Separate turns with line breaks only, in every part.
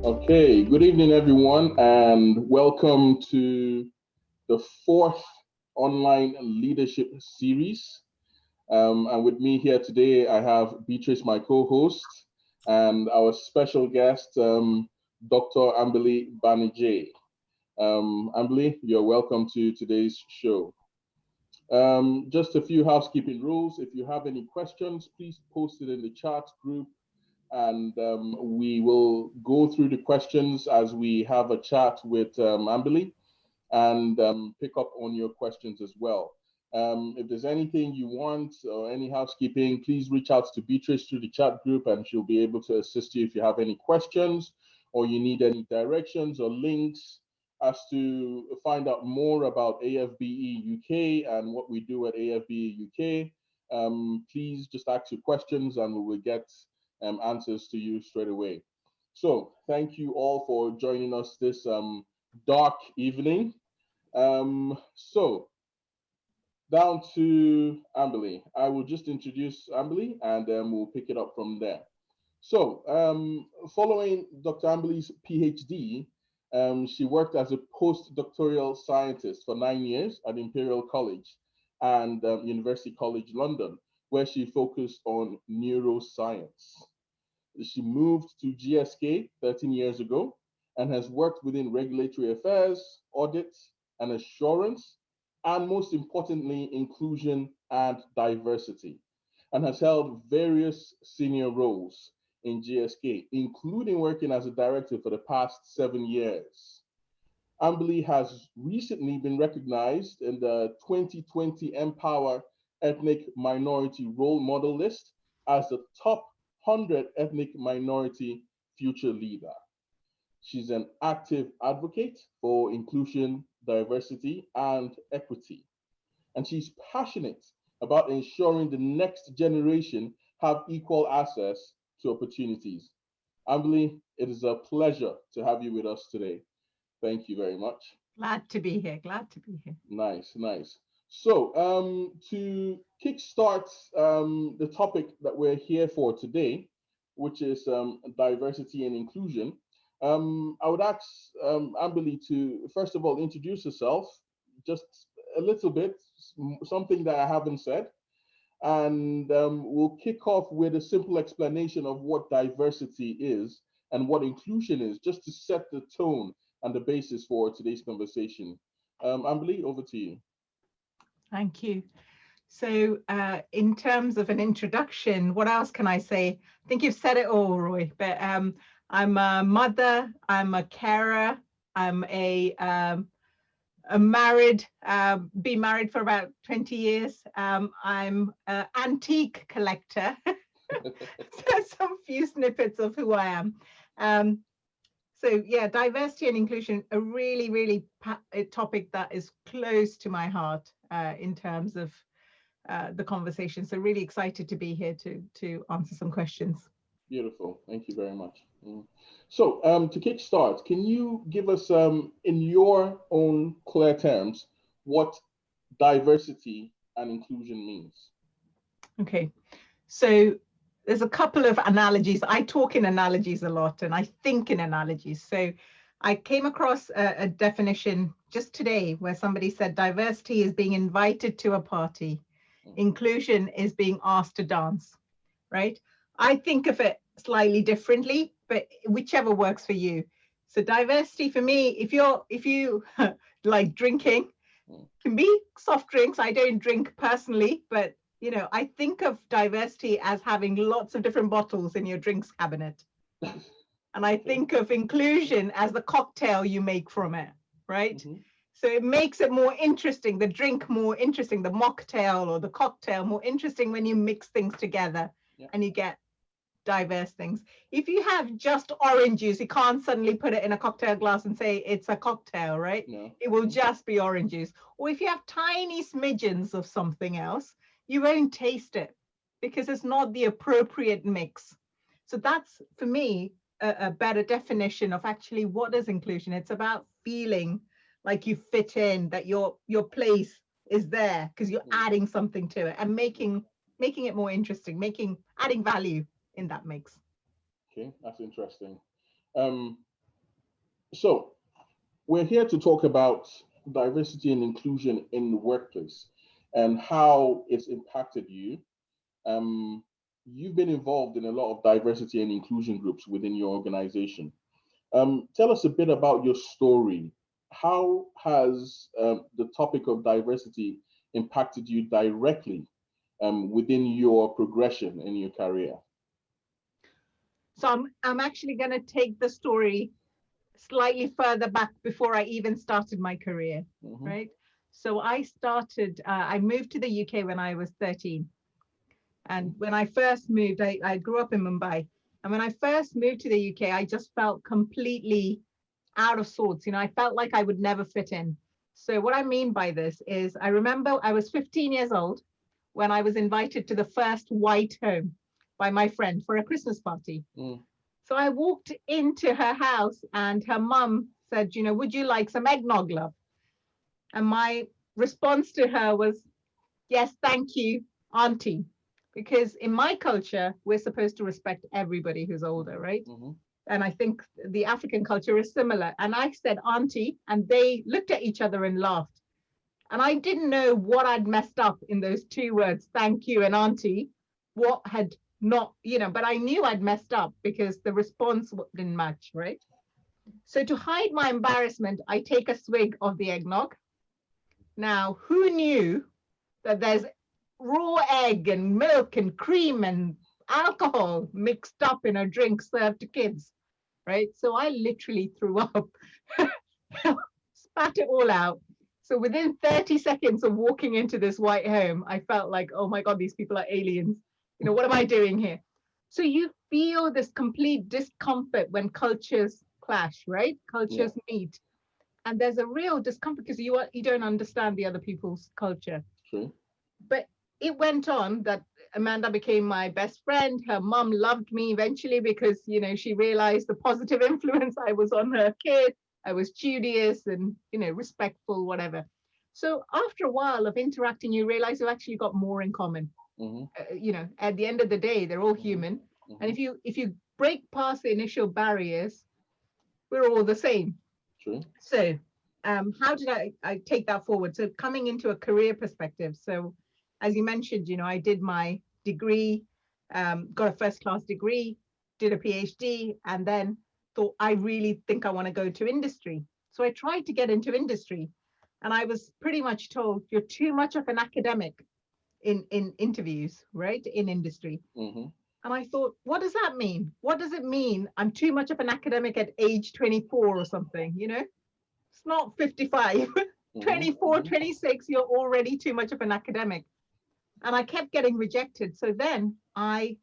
Okay, good evening, everyone, and welcome to the fourth online leadership series. And with me here today, I have Bitrus, my co-host, and our special guest, Dr. Ambili Banijay. Ambili, you're welcome to today's show. Just a few housekeeping rules. If you have any questions, please post it in the chat group, and we will go through the questions as we have a chat with Ambili, and pick up on your questions as well. If there's anything you want or any housekeeping, please reach out to Bitrus through the chat group, and she'll be able to assist you if you have any questions or you need any directions or links as to find out more about AFBE UK and what we do at AFBE UK. Please just ask your questions and we will get answers to you straight away. So thank you all for joining us this dark evening. So down to Ambili. I will just introduce Ambili and then we'll pick it up from there. So following Dr. Ambili's PhD, she worked as a postdoctoral scientist for 9 years at Imperial College and University College London, where she focused on neuroscience. She moved to GSK 13 years ago and has worked within regulatory affairs, audit and assurance, and most importantly, inclusion and diversity, and has held various senior roles in GSK, including working as a director for the past 7 years. Ambili has recently been recognized in the 2020 Empower Ethnic Minority Role Model list as the top 100 ethnic minority future leader. She's an active advocate for inclusion, diversity, and equity. And she's passionate about ensuring the next generation have equal access to opportunities. Ambili, it is a pleasure to have you with us today. Thank you very much.
Glad to be here. Glad to be here.
Nice, nice. So to kickstart the topic that we're here for today, which is diversity and inclusion, I would ask Ambili to first of all introduce herself, just a little bit, something that I haven't said, and we'll kick off with a simple explanation of what diversity is and what inclusion is, just to set the tone and the basis for today's conversation. Ambili, over to you.
Thank you. So in terms of an introduction, what else can I say? I think you've said it all, Roy, but I'm a mother, I'm a carer, I'm a married, been married for about 20 years. I'm an antique collector. So some few snippets of who I am. So yeah, diversity and inclusion, a really a topic that is close to my heart in terms of the conversation. So really excited to be here to answer some questions.
Beautiful, thank you very much. So to kickstart, can you give us in your own clear terms what diversity and inclusion means?
Okay, so there's a couple of analogies. I talk in analogies a lot and I think in analogies. So I came across a definition just today where somebody said diversity is being invited to a party. Inclusion is being asked to dance, right? I think of it slightly differently, but whichever works for you. So diversity for me, if you like drinking, can be soft drinks. I don't drink personally, but you know, I think of diversity as having lots of different bottles in your drinks cabinet. And I think of inclusion as the cocktail you make from it, right? So it makes it more interesting, the drink more interesting, the mocktail or the cocktail more interesting when you mix things together and you get diverse things. If you have just orange juice, you can't suddenly put it in a cocktail glass and say it's a cocktail, right?
No.
It will just be orange juice. Or if you have tiny smidgens of something else, you won't taste it because it's not the appropriate mix. So that's, for me, a better definition of actually what is inclusion. It's about feeling like you fit in, that your place is there because you're adding something to it and making it more interesting, adding value in that mix.
Okay, that's interesting. So we're here to talk about diversity and inclusion in the workplace and how it's impacted you. You've been involved in a lot of diversity and inclusion groups within your organization. Tell us a bit about your story. How has the topic of diversity impacted you directly within your progression in your career?
So I'm actually going to take the story slightly further back before I even started my career, right? So I moved to the UK when I was 13. And when I first moved, I grew up in Mumbai. And when I first moved to the UK, I just felt completely out of sorts. I felt like I would never fit in. So what I mean by this is I remember I was 15 years old when I was invited to the first white home by my friend for a Christmas party. So I walked into her house and her mum said, would you like some eggnog, love? And my response to her was, yes, thank you, auntie. Because in my culture, we're supposed to respect everybody who's older, right? And I think the African culture is similar. And I said, auntie, and they looked at each other and laughed. And I didn't know what I'd messed up in those two words, thank you and auntie, what had not, but I knew I'd messed up because the response didn't match, right? So to hide my embarrassment, I take a swig of the eggnog. Now, who knew that there's raw egg and milk and cream and alcohol mixed up in a drink served to kids, right? So I literally threw up, spat it all out. So within 30 seconds of walking into this white home, I felt like, oh my God, these people are aliens. What am I doing here? So you feel this complete discomfort when cultures clash, right? Cultures meet. And there's a real discomfort because you don't understand the other people's culture.
True.
But it went on that Amanda became my best friend. Her mom loved me eventually because, she realized the positive influence I was on her kid. I was studious and, respectful, whatever. So after a while of interacting, you realize you've actually got more in common. At the end of the day, they're all human. And if you break past the initial barriers, we're all the same.
True.
So how did I take that forward? So coming into a career perspective. So as you mentioned, I did my degree, got a first-class degree, did a PhD, and then thought, I really think I want to go to industry. So I tried to get into industry, and I was pretty much told, you're too much of an academic in interviews, right, in industry. And I thought, what does that mean? What does it mean I'm too much of an academic at age 24 or something, It's not 55. 24, 26, you're already too much of an academic. And I kept getting rejected. So then I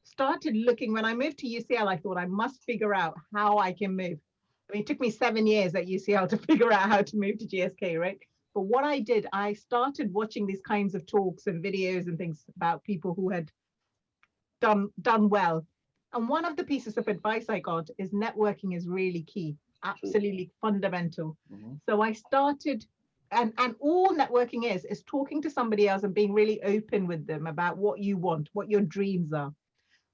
started looking. When I moved to UCL, I thought I must figure out how I can move. I mean, it took me 7 years at UCL to figure out how to move to GSK, right? But what I did, I started watching these kinds of talks and videos and things about people who had done well. And one of the pieces of advice I got is networking is really key, absolutely fundamental. So I started, and all networking is talking to somebody else and being really open with them about what you want, what your dreams are.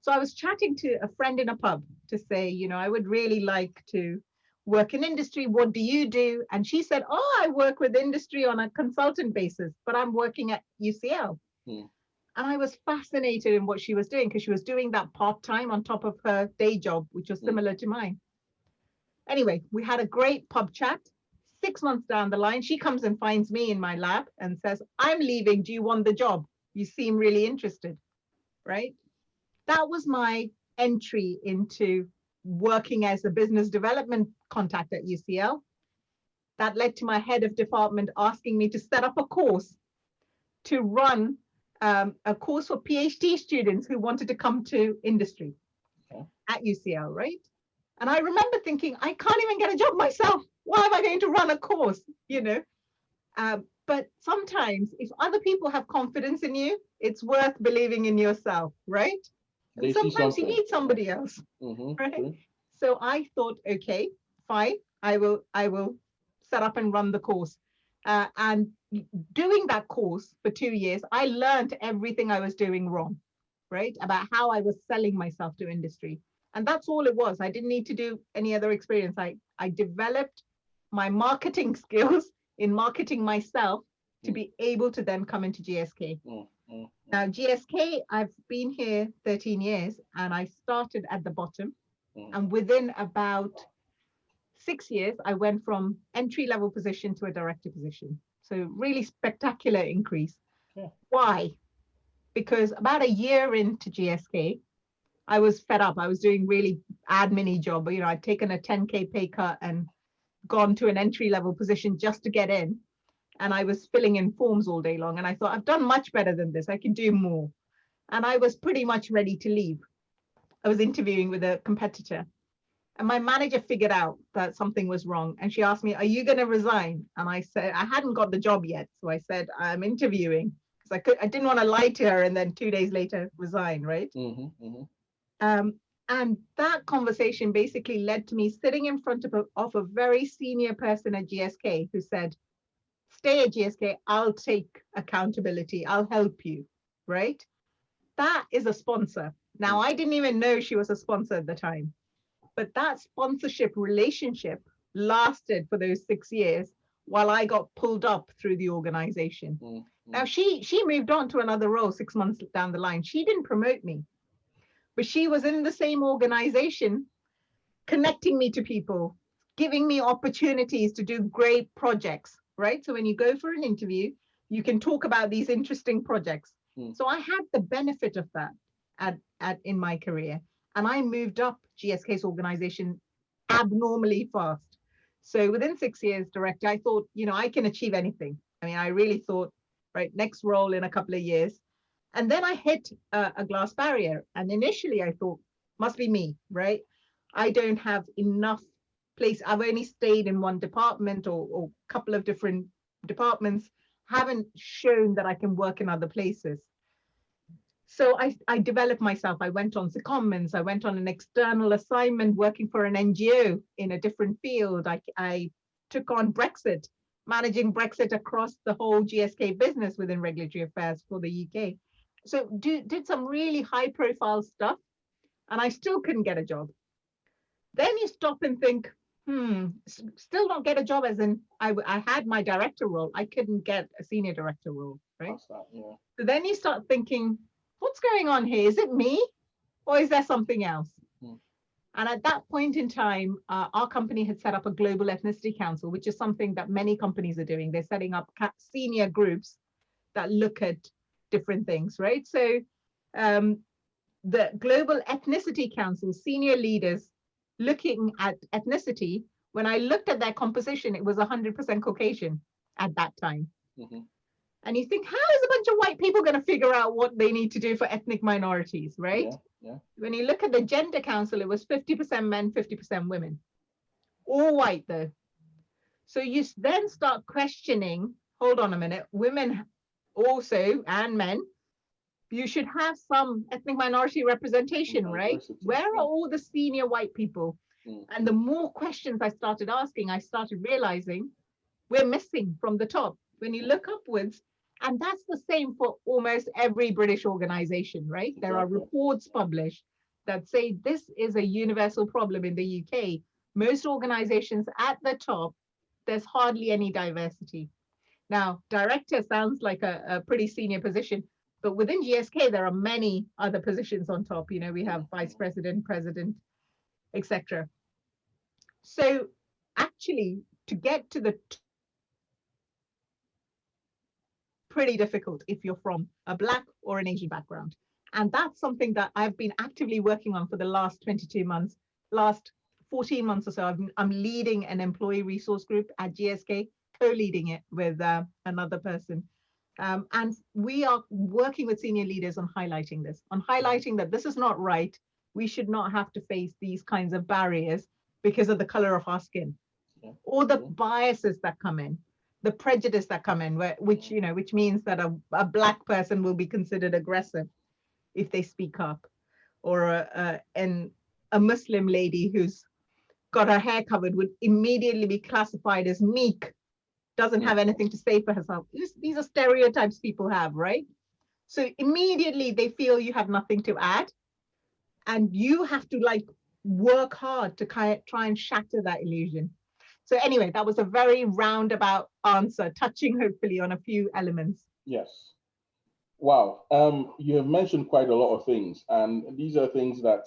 So I was chatting to a friend in a pub to say, I would really like to work in industry. What do you do? And she said, oh, I work with industry on a consultant basis, but I'm working at UCL. And I was fascinated in what she was doing because she was doing that part-time on top of her day job, which was similar to mine. Anyway, we had a great pub chat. 6 months down the line, she comes and finds me in my lab and says, I'm leaving. Do you want the job? You seem really interested, right? That was my entry into working as a business development contact at UCL. That led to my head of department asking me to set up a course to run a course for PhD students who wanted to come to industry at UCL, right? And I remember thinking, I can't even get a job myself. Why am I going to run a course, But sometimes if other people have confidence in you, it's worth believing in yourself, right? And sometimes you need somebody else, right? So I thought, okay, fine, I will set up and run the course. And doing that course for 2 years, I learned everything I was doing wrong, right? About how I was selling myself to industry. And that's all it was. I didn't need to do any other experience. I developed my marketing skills in marketing myself to be able to then come into GSK. Now, GSK, I've been here 13 years and I started at the bottom. And within about 6 years, I went from entry-level position to a director position. So really spectacular increase.
Yeah.
Why? Because about a year into GSK, I was fed up. I was doing really admin-y job. You know, I'd taken a 10K pay cut and gone to an entry-level position just to get in. And I was filling in forms all day long. And I thought, I've done much better than this. I can do more. And I was pretty much ready to leave. I was interviewing with a competitor. And my manager figured out that something was wrong. And she asked me, are you going to resign? And I said, I hadn't got the job yet. So I said, I'm interviewing. Because I didn't want to lie to her and then 2 days later resign, right? And that conversation basically led to me sitting in front of a very senior person at GSK who said, stay at GSK, I'll take accountability, I'll help you, right? That is a sponsor. Now, I didn't even know she was a sponsor at the time. But that sponsorship relationship lasted for those 6 years while I got pulled up through the organization. Now, she moved on to another role 6 months down the line. She didn't promote me, but she was in the same organization, connecting me to people, giving me opportunities to do great projects, right? So when you go for an interview, you can talk about these interesting projects. So I had the benefit of that in my career. And I moved up GSK's organization abnormally fast. So within 6 years, director, I thought, you know, I can achieve anything. I mean, I really thought, right, next role in a couple of years. And then I hit a glass barrier. And initially I thought, must be me, right? I don't have enough place. I've only stayed in one department or a couple of different departments, haven't shown that I can work in other places. So I developed myself. I went on secondments. I went on an external assignment working for an NGO in a different field. I took on Brexit, managing Brexit across the whole GSK business within regulatory affairs for the UK. So did some really high profile stuff, and I still couldn't get a job. Then you stop and think, still not get a job, as in I had my director role. I couldn't get a senior director role, right?
Yeah.
So then you start thinking, what's going on here? Is it me or is there something else? And at that point in time, our company had set up a global ethnicity council, which is something that many companies are doing. They're setting up senior groups that look at different things, right? So the global ethnicity council, senior leaders looking at ethnicity, when I looked at their composition, it was 100% Caucasian at that time. And you think, how is a bunch of white people going to figure out what they need to do for ethnic minorities, right?
Yeah.
When you look at the gender council, it was 50% men, 50% women. All white, though. So you then start questioning, hold on a minute, women also, and men, you should have some ethnic minority representation, right? Where are all the senior white people? And the more questions I started asking, I started realizing we're missing from the top. When you look upwards, and that's the same for almost every British organization, right? There are reports published that say this is a universal problem in the UK. Most organizations at the top, there's hardly any diversity. Now, director sounds like a pretty senior position, but within GSK, there are many other positions on top. You know, we have vice president, president, etc. So actually, to get to the pretty difficult if you're from a Black or an Asian background. And that's something that I've been actively working on for the last 22 months, last 14 months or so. I'm leading an employee resource group at GSK, co-leading it with another person. And we are working with senior leaders on highlighting this, that this is not right. We should not have to face these kinds of barriers because of the color of our skin or the biases that come in. The prejudice that come in, which means that a Black person will be considered aggressive if they speak up, or a Muslim lady who's got her hair covered would immediately be classified as meek doesn't have anything to say for herself. These are stereotypes people have, right? So immediately they feel you have nothing to add, and you have to like work hard to try and shatter that illusion. So anyway, that was a very roundabout answer, touching hopefully on a few elements.
Yes. Wow. You have mentioned quite a lot of things, and these are things that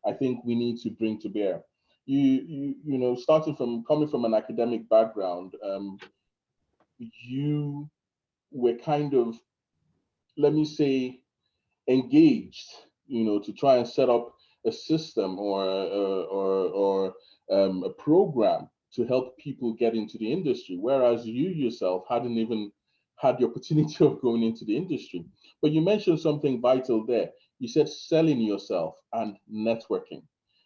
I think we need to bring to bear. You know, starting from coming from an academic background, you were kind of, let me say, engaged, you know, to try and set up a system or a program to help people get into the industry, whereas you yourself hadn't even had the opportunity of going into the industry. But you mentioned something vital there. You said selling yourself and networking,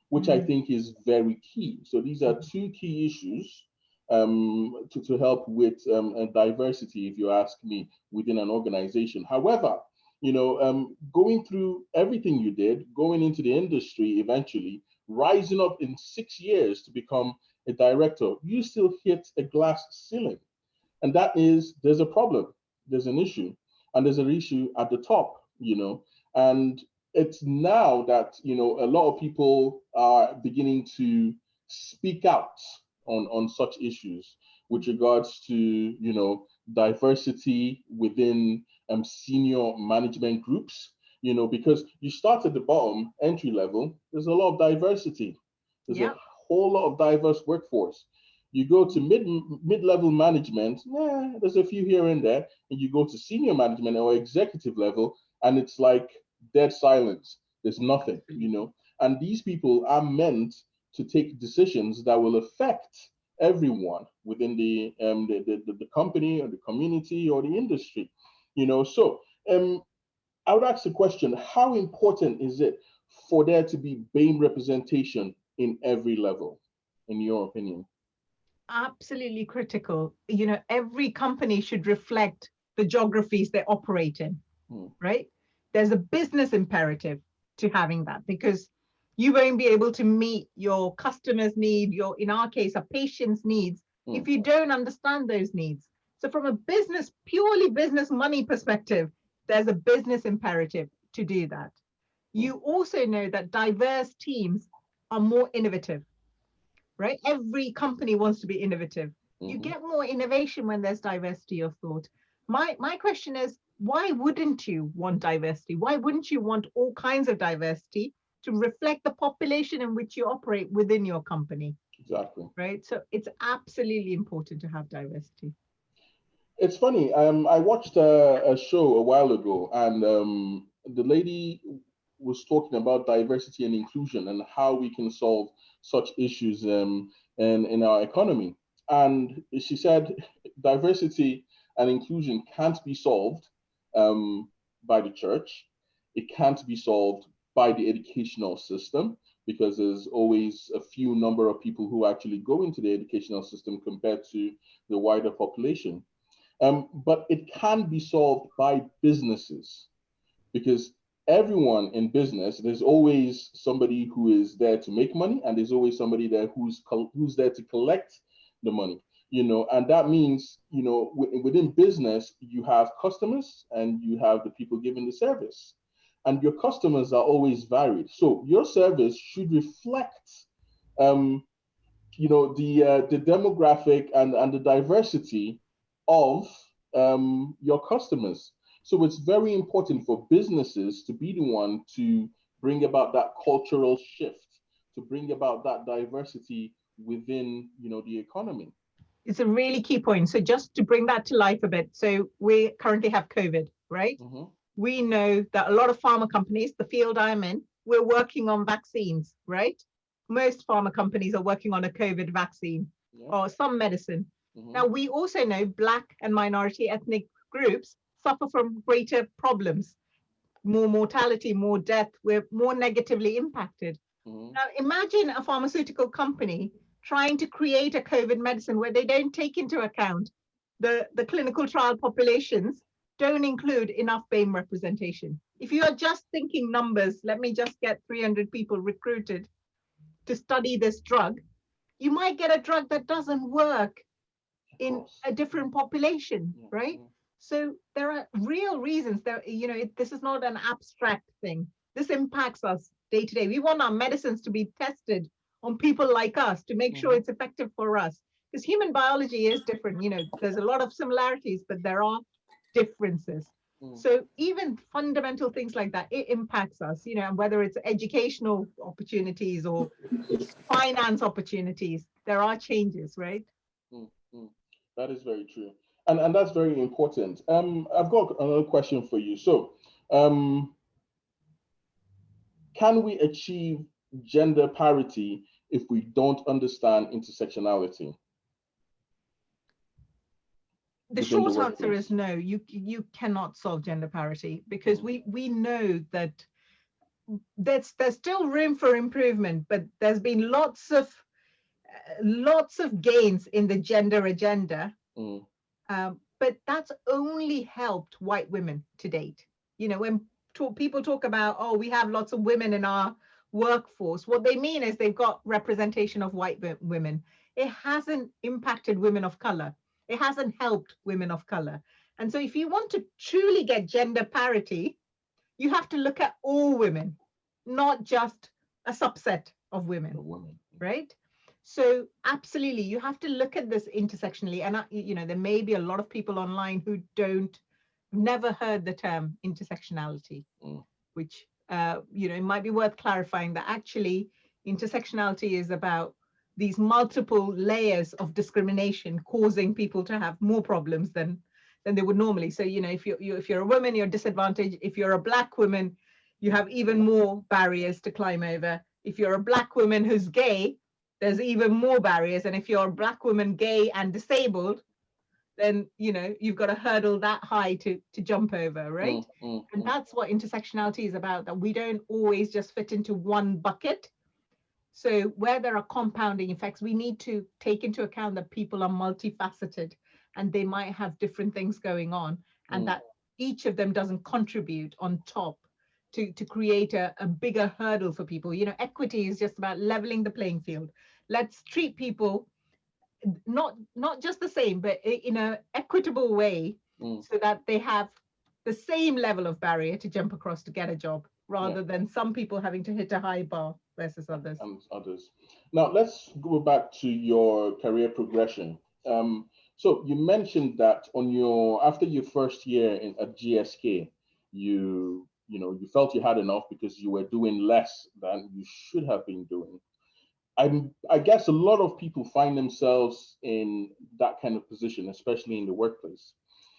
which I think is very key. So these are two key issues to help with diversity, if you ask me, within an organization. However, you know, going through everything you did, going into the industry eventually, rising up in 6 years to become a director, you still hit a glass ceiling. And that is, there's a problem, there's an issue, and there's an issue at the top, you know. And it's now that, you know, a lot of people are beginning to speak out on such issues with regards to, you know, diversity within senior management groups, you know, because you start at the bottom, entry level, there's a lot of diversity. There's a whole lot of diverse workforce. You go to mid-level management, there's a few here and there, and you go to senior management or executive level, and it's like dead silence. There's nothing, you know. And these people are meant to take decisions that will affect everyone within the company or the community or the industry, you know. So I would ask the question: how important is it for there to be BAME representation in every level, in your opinion?
Absolutely critical. You know, every company should reflect the geographies they operate in, right? There's a business imperative to having that, because you won't be able to meet your customers' need, your, in our case, a patient's needs, if you don't understand those needs. So from a business, purely business money perspective, there's a business imperative to do that. You also know that diverse teams are more innovative, right? Every company wants to be innovative. You get more innovation when there's diversity of thought. My question is, why wouldn't you want diversity? Why wouldn't you want all kinds of diversity to reflect the population in which you operate within your company?
Exactly.
Right. So it's absolutely important to have diversity.
It's funny. I watched a show a while ago, and the lady was talking about diversity and inclusion and how we can solve such issues in our economy. And she said diversity and inclusion can't be solved by the church. It can't be solved by the educational system, because there's always a few number of people who actually go into the educational system compared to the wider population. But it can be solved by businesses, because everyone in business, there's always somebody who is there to make money, and there's always somebody there who's there to collect the money, you know. And that means, you know, within business, you have customers and you have the people giving the service, and your customers are always varied. So your service should reflect, you know, the demographic and the diversity of your customers. So it's very important for businesses to be the one to bring about that cultural shift, to bring about that diversity within, you know, the economy.
It's a really key point. So just to bring that to life a bit, so we currently have COVID, right? We know that a lot of pharma companies, the field I'm in, we're working on vaccines, right? Most pharma companies are working on a COVID vaccine or some medicine. Now, we also know Black and minority ethnic groups suffer from greater problems, more mortality, more death, we're more negatively impacted. Now, imagine a pharmaceutical company trying to create a COVID medicine where they don't take into account the clinical trial populations, don't include enough BAME representation. If you are just thinking numbers, let me just get 300 people recruited to study this drug, you might get a drug that doesn't work in a different population, right? So there are real reasons there, this is not an abstract thing. This impacts us day to day. We want our medicines to be tested on people like us to make sure it's effective for us. Because human biology is different. There's a lot of similarities, but there are differences. So even fundamental things like that, it impacts us, and whether it's educational opportunities or finance opportunities, there are changes, right?
That is very true. And that's very important. I've got another question for you. So can we achieve gender parity if we don't understand intersectionality?
The short answer is no. You cannot solve gender parity, because we know that there's still room for improvement, but there's been lots of gains in the gender agenda. But that's only helped white women to date. When people talk about, oh, we have lots of women in our workforce, what they mean is they've got representation of white women. It hasn't impacted women of color. It hasn't helped women of color. And so if you want to truly get gender parity, you have to look at all women, not just a subset of women, right? So absolutely, you have to look at this intersectionally. And there may be a lot of people online who never heard the term intersectionality, which it might be worth clarifying that actually intersectionality is about these multiple layers of discrimination causing people to have more problems than they would normally. So if you're a woman, you're disadvantaged. If you're a Black woman, you have even more barriers to climb over. If you're a Black woman who's gay, there's even more barriers. And if you're a Black woman, gay and disabled, then you've got to hurdle that high to jump over, right? And that's what intersectionality is about, that we don't always just fit into one bucket. So where there are compounding effects, we need to take into account that people are multifaceted and they might have different things going on, and that each of them doesn't contribute on top to create a bigger hurdle for people. Equity is just about leveling the playing field. Let's treat people not just the same, but in an equitable way, so that they have the same level of barrier to jump across to get a job, rather than some people having to hit a high bar versus others.
Now, let's go back to your career progression. So you mentioned that after your first year at GSK, you felt you had enough because you were doing less than you should have been doing. I guess a lot of people find themselves in that kind of position, especially in the workplace,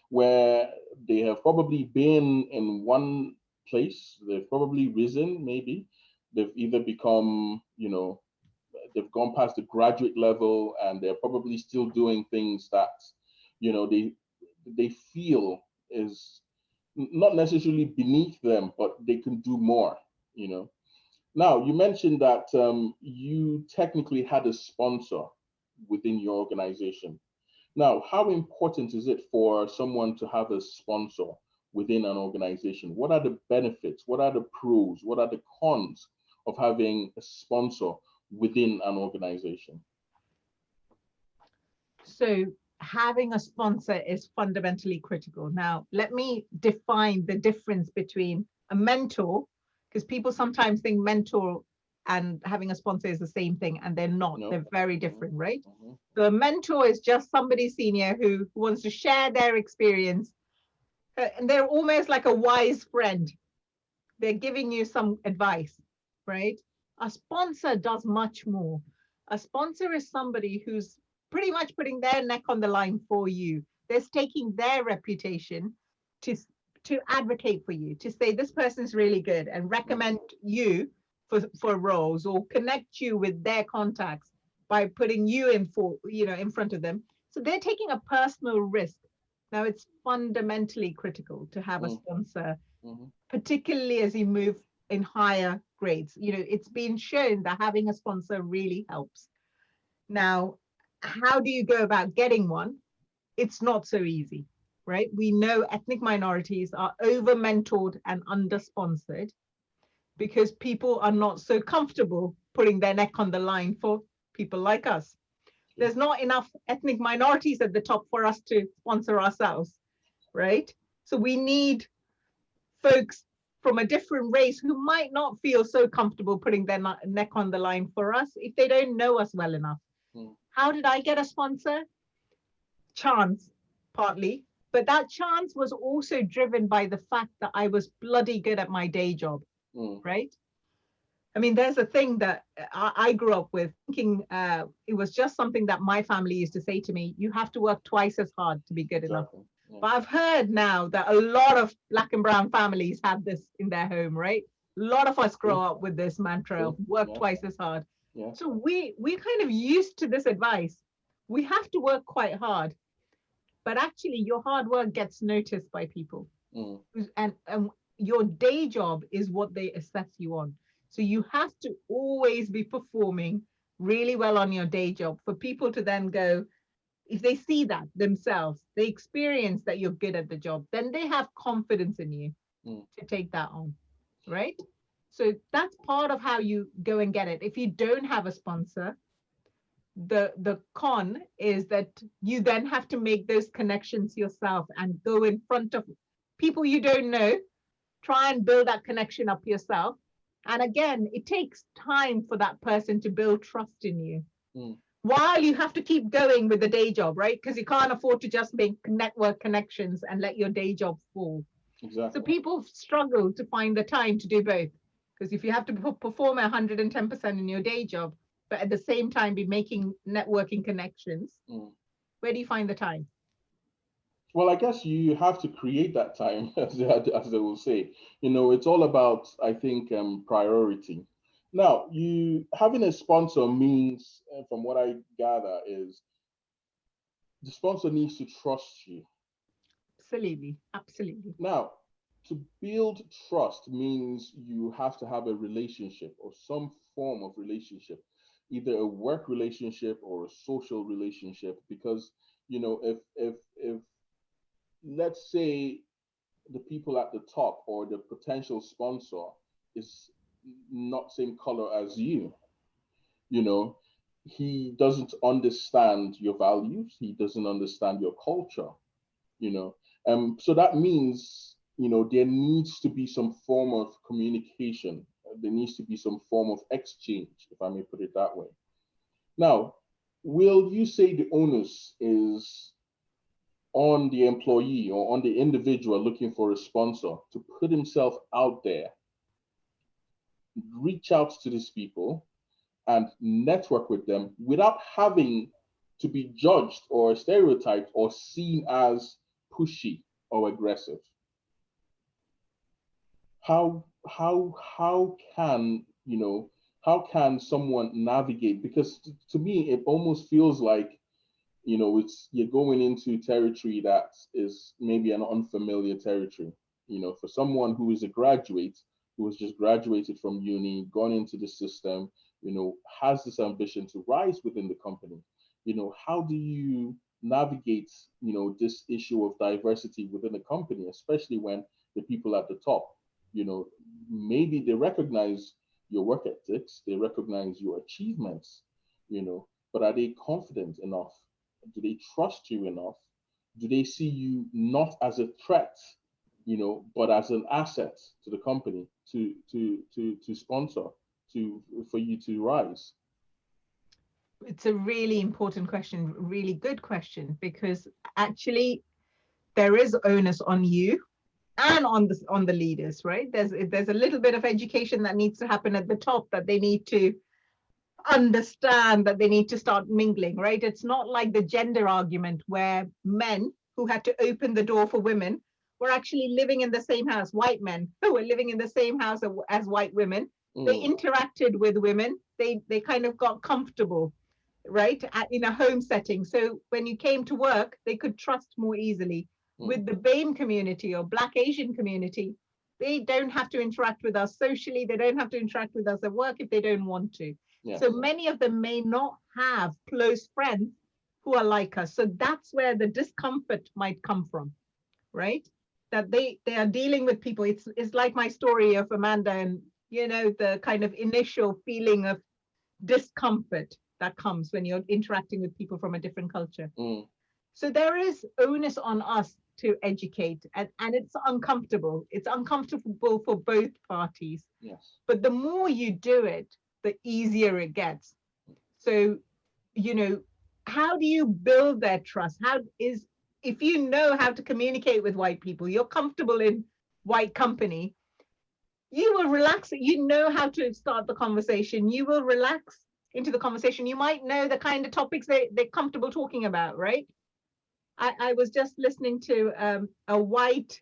where they have probably been in one place, they've probably risen, maybe they've either become, they've gone past the graduate level, and they're probably still doing things that, they feel is not necessarily beneath them, but they can do more, Now, you mentioned that you technically had a sponsor within your organization. Now, how important is it for someone to have a sponsor within an organization? What are the benefits? What are the pros? What are the cons of having a sponsor within an organization?
So having a sponsor is fundamentally critical. Now, let me define the difference between a mentor, because people sometimes think mentor and having a sponsor is the same thing, and they're not. No. They're very different, right? So a mentor is just somebody senior who wants to share their experience, and they're almost like a wise friend. They're giving you some advice, right? A sponsor does much more. A sponsor is somebody who's pretty much putting their neck on the line for you. They're staking their reputation to advocate for you, to say this person's really good and recommend you for roles, or connect you with their contacts by putting you in front of them. So they're taking a personal risk. Now, it's fundamentally critical to have a sponsor, particularly as you move in higher grades. It's been shown that having a sponsor really helps. Now, how do you go about getting one? It's not so easy, right? We know ethnic minorities are over-mentored and under-sponsored because people are not so comfortable putting their neck on the line for people like us. There's not enough ethnic minorities at the top for us to sponsor ourselves, right? So we need folks from a different race who might not feel so comfortable putting their neck on the line for us if they don't know us well enough. How did I get a sponsor? Chance, partly, but that chance was also driven by the fact that I was bloody good at my day job, right? I mean, there's a thing that I grew up with thinking it was just something that my family used to say to me, you have to work twice as hard to be good enough. Yeah. But I've heard now that a lot of Black and brown families have this in their home, right? A lot of us grow up with this mantra of work twice as hard. Yeah. So we're kind of used to this advice. We have to work quite hard, but actually your hard work gets noticed by people. And your day job is what they assess you on. So you have to always be performing really well on your day job for people to then go, if they see that themselves, they experience that you're good at the job, then they have confidence in you to take that on, right? So that's part of how you go and get it. If you don't have a sponsor, the con is that you then have to make those connections yourself and go in front of people you don't know, try and build that connection up yourself. And again, it takes time for that person to build trust in you. While you have to keep going with the day job, right? Because you can't afford to just make network connections and let your day job fall. Exactly. So people struggle to find the time to do both. Because if you have to perform 110% in your day job, but at the same time be making networking connections, where do you find the time?
Well, I guess you have to create that time, as they will say. You know, it's all about, I think, priority. Now, you having a sponsor means, from what I gather, is the sponsor needs to trust you.
Absolutely, absolutely.
Now, to build trust means you have to have a relationship or some form of relationship, either a work relationship or a social relationship, because, you know, if let's say the people at the top or the potential sponsor is not same color as you, you know, he doesn't understand your values, he doesn't understand your culture, you know. So that means, you know, there needs to be some form of communication, there needs to be some form of exchange, if I may put it that way. Now, will you say the onus is on the employee or on the individual looking for a sponsor to put himself out there, reach out to these people and network with them without having to be judged or stereotyped or seen as pushy or aggressive? How can, you know, how can someone navigate? Because to me, it almost feels like, you know, you're going into territory that is maybe an unfamiliar territory. You know, for someone who is a graduate, who has just graduated from uni, gone into the system, you know, has this ambition to rise within the company. You know, how do you navigate, you know, this issue of diversity within the company, especially when the people at the top, you know, maybe they recognize your work ethics, they recognize your achievements, you know, but are they confident enough? Do they trust you enough? Do they see you not as a threat, you know, but as an asset to the company to sponsor, for you to rise?
It's a really important question, really good question, because actually there is onus on you and on the leaders, right? There's a little bit of education that needs to happen at the top, that they need to understand that they need to start mingling, right? It's not like the gender argument where men who had to open the door for women were actually living in the same house, white men who were living in the same house as white women. They interacted with women, they kind of got comfortable, right, in a home setting. So when you came to work, they could trust more easily. With the BAME community or Black Asian community, they don't have to interact with us socially, they don't have to interact with us at work if they don't want to. Yes. So many of them may not have close friends who are like us. So that's where the discomfort might come from, right? That they are dealing with people. It's like my story of Amanda, and, you know, the kind of initial feeling of discomfort that comes when you're interacting with people from a different culture.
Mm.
So there is onus on us to educate, and it's uncomfortable. It's uncomfortable for both parties.
Yes.
But the more you do it, the easier it gets. So, you know, how do you build their trust? If you know how to communicate with white people, you're comfortable in white company, you will relax. You know how to start the conversation. You will relax into the conversation. You might know the kind of topics they're comfortable talking about, right? I was just listening to a white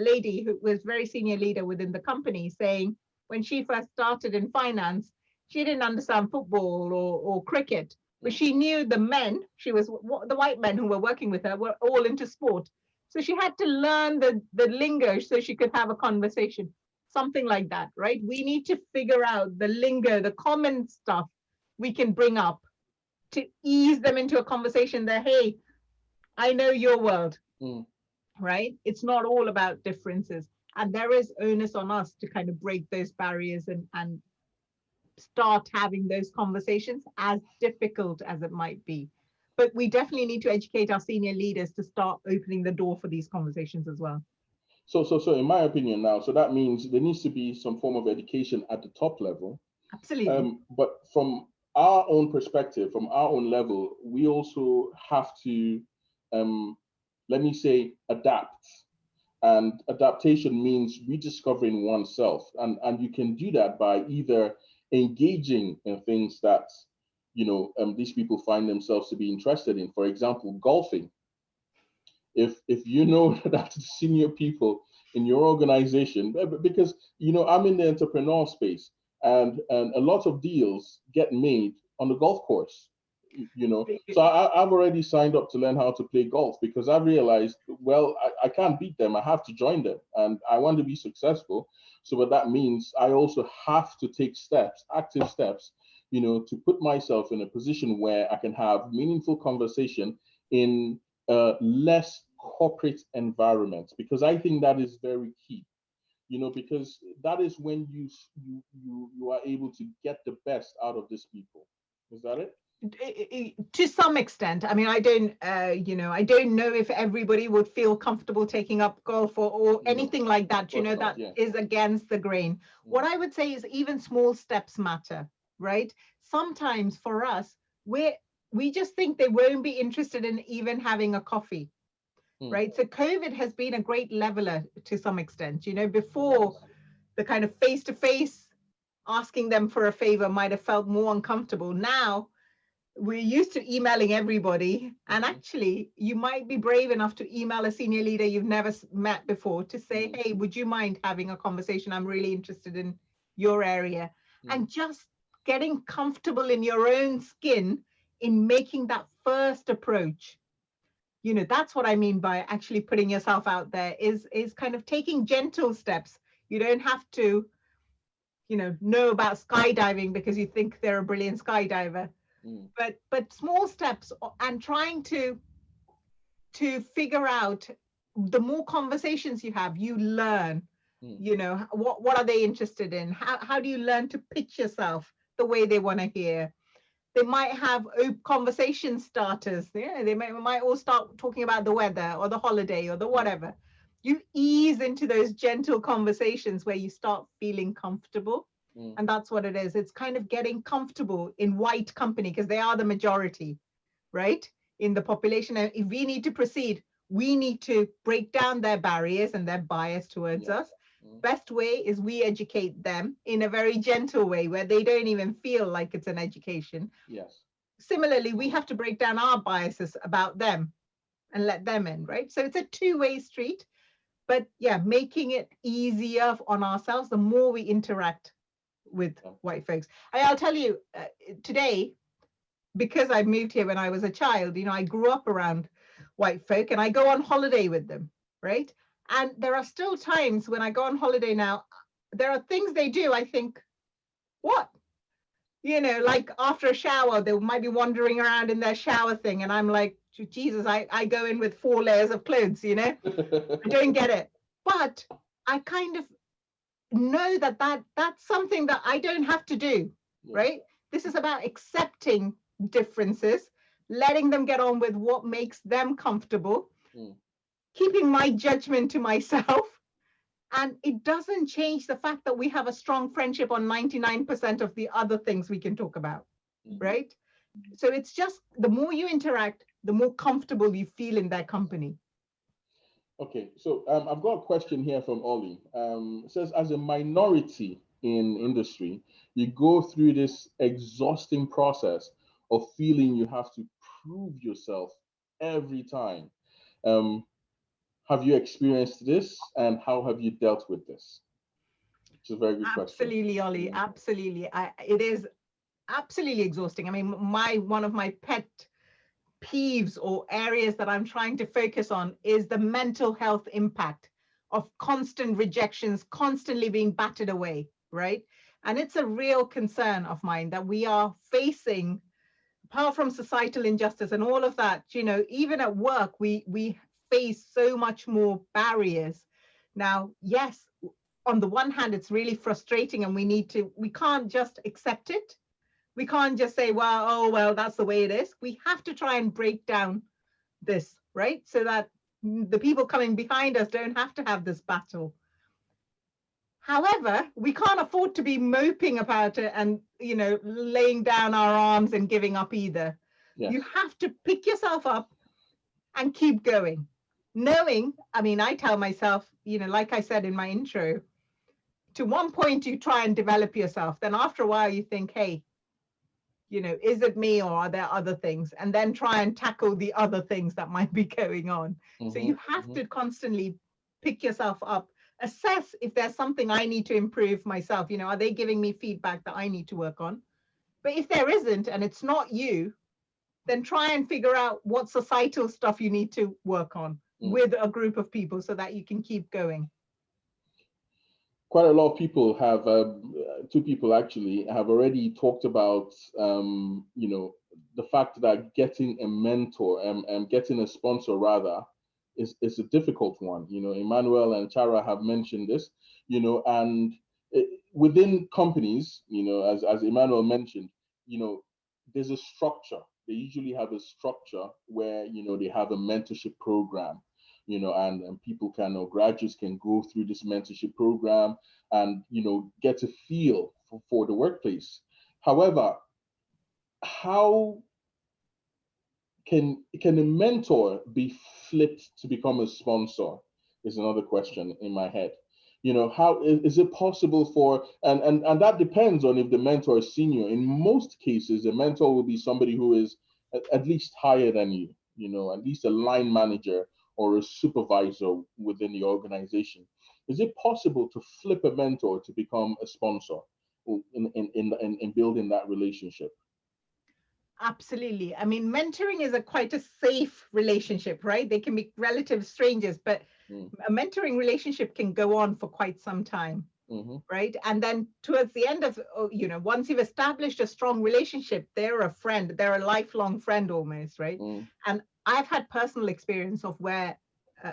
lady who was very senior leader within the company saying when she first started in finance, she didn't understand football or cricket, but she knew the men, the white men who were working with her were all into sport. So she had to learn the lingo so she could have a conversation, something like that, right? We need to figure out the lingo, the common stuff we can bring up to ease them into a conversation that, hey, I know your world, right? It's not all about differences. And there is onus on us to kind of break those barriers and start having those conversations, as difficult as it might be. But we definitely need to educate our senior leaders to start opening the door for these conversations as well.
So in my opinion now, so that means there needs to be some form of education at the top level.
Absolutely.
But from our own perspective, from our own level, we also have to, let me say, adapt. And adaptation means rediscovering oneself. And you can do that by either engaging in things that, these people find themselves to be interested in. For example, golfing. If you know that senior people in your organization, because I'm in the entrepreneur space, and a lot of deals get made on the golf course, so I've already signed up to learn how to play golf because I realized, well, I can't beat them. I have to join them, and I want to be successful. So what that means, I also have to take steps, active steps, to put myself in a position where I can have meaningful conversation in less corporate environment, because I think that is very key, because that is when you are able to get the best out of these people. Is that it?
To some extent. I mean, I don't know if everybody would feel comfortable taking up golf or anything like that, is against the grain. What I would say is even small steps matter, right? Sometimes for us, we just think they won't be interested in even having a coffee, right? So COVID has been a great leveler to some extent. Before, the kind of face-to-face asking them for a favor might have felt more uncomfortable. Now we're used to emailing everybody, and actually you might be brave enough to email a senior leader you've never met before to say, hey, would you mind having a conversation? I'm really interested in your area. And just getting comfortable in your own skin in making that first approach. That's what I mean by actually putting yourself out there, is kind of taking gentle steps. You don't have to know about skydiving because you think they're a brilliant skydiver. But small steps, and trying to figure out, the more conversations you have, you learn, what are they interested in? How do you learn to pitch yourself the way they want to hear? They might have conversation starters. They might all start talking about the weather or the holiday or the whatever. You ease into those gentle conversations where you start feeling comfortable. And that's what it is. It's kind of getting comfortable in white company, because they are the majority, right, in the population. And if we need to proceed, we need to break down their barriers and their bias towards us. Best way is we educate them in a very gentle way where they don't even feel like it's an education.
Yes.
Similarly, we have to break down our biases about them and let them in, right? So it's a two-way street. But yeah, making it easier on ourselves the more we interact with white folks. I'll tell you, today, because I moved here when I was a child, I grew up around white folk, and I go on holiday with them, right? And there are still times when I go on holiday now, there are things they do, I think, what? Like after a shower, they might be wandering around in their shower thing, and I'm like, Jesus, I go in with 4 layers of clothes, I don't get it. But I kind of know that that's something that I don't have to do, right? This is about accepting differences, letting them get on with what makes them comfortable, keeping my judgment to myself. And it doesn't change the fact that we have a strong friendship on 99% of the other things we can talk about, right? So it's just the more you interact, the more comfortable you feel in their company.
Okay, so I've got a question here from Ollie. It says, as a minority in industry, you go through this exhausting process of feeling you have to prove yourself every time. Have you experienced this, and how have you dealt with this? It's a very good question.
Absolutely, Ollie. Absolutely. It is absolutely exhausting. I mean, one of my pet peeves or areas that I'm trying to focus on is the mental health impact of constant rejections, constantly being battered away, right? And it's a real concern of mine that we are facing, apart from societal injustice and all of that, you know, even at work, we face so much more barriers. Now, yes, on the one hand, it's really frustrating and we can't just accept it. We can't just say, well, oh, well, that's the way it is. We have to try and break down this, right? So that the people coming behind us don't have to have this battle. However, we can't afford to be moping about it and, you know, laying down our arms and giving up either. Yes. You have to pick yourself up and keep going. Knowing, I mean, I tell myself, you know, like I said in my intro, to one point you try and develop yourself. Then after a while you think, hey, you know, is it me or are there other things? And then try and tackle the other things that might be going on. So you have to constantly pick yourself up, assess if there's something I need to improve myself. You know, are they giving me feedback that I need to work on? But if there isn't and it's not you, then try and figure out what societal stuff you need to work on with a group of people so that you can keep going.
Quite a lot of people have, two people actually, have already talked about, you know, the fact that getting a mentor and getting a sponsor rather is a difficult one. You know, Emmanuel and Chara have mentioned this, you know, and within companies, you know, as Emmanuel mentioned, you know, there's a structure. They usually have a structure where, you know, they have a mentorship program, you know, and people can, or graduates can go through this mentorship program and, you know, get a feel for the workplace. However, how can a mentor be flipped to become a sponsor is another question in my head. You know, how is it possible for, and that depends on if the mentor is senior. In most cases, a mentor will be somebody who is at least higher than you know, at least a line manager or a supervisor within the organization. Is it possible to flip a mentor to become a sponsor in building that relationship?
Absolutely. I mean, mentoring is quite a safe relationship, right? They can be relative strangers, but a mentoring relationship can go on for quite some time, right? And then towards the end of, you know, once you've established a strong relationship, they're a friend, they're a lifelong friend almost, right? And I've had personal experience of where